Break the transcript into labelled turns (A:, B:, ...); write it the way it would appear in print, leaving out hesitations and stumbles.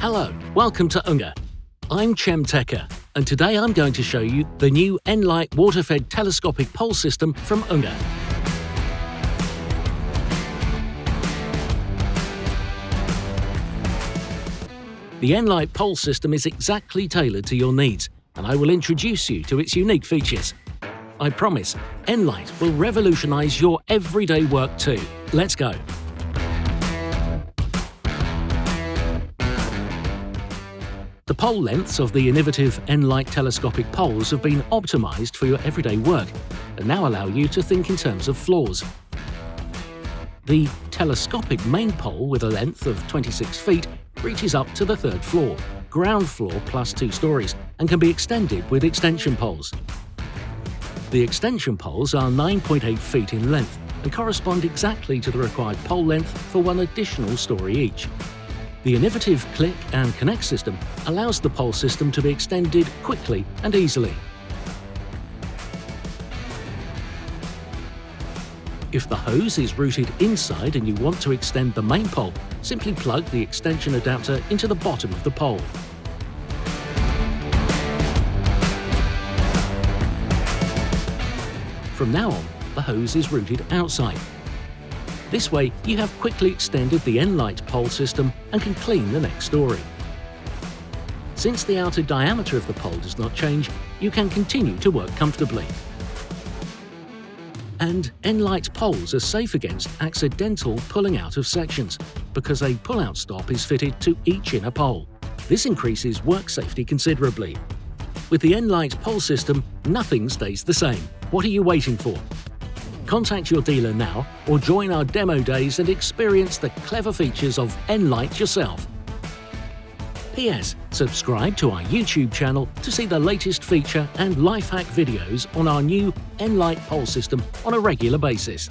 A: Hello, welcome to UNGER. I'm Chem Techer, and today I'm going to show you the new nLITE water-fed telescopic pole system from UNGER. The nLITE pole system is exactly tailored to your needs, and I will introduce you to its unique features. I promise, nLITE will revolutionise your everyday work too. Let's go. The pole lengths of the innovative nLITE telescopic poles have been optimised for your everyday work and now allow you to think in terms of floors. The telescopic main pole with a length of 26 feet reaches up to the third floor, ground floor plus 2 stories, and can be extended with extension poles. The extension poles are 9.8 feet in length and correspond exactly to the required pole length for 1 additional story each. The innovative click and connect system allows the pole system to be extended quickly and easily. If the hose is routed inside and you want to extend the main pole, simply plug the extension adapter into the bottom of the pole. From now on, the hose is routed outside. This way, you have quickly extended the nLITE pole system and can clean the next story. Since the outer diameter of the pole does not change, you can continue to work comfortably. And nLITE poles are safe against accidental pulling out of sections, because a pull-out stop is fitted to each inner pole. This increases work safety considerably. With the nLITE pole system, nothing stays the same. What are you waiting for? Contact your dealer now or join our demo days and experience the clever features of nLITE yourself. P.S. Subscribe to our YouTube channel to see the latest feature and life hack videos on our new nLITE pole system on a regular basis.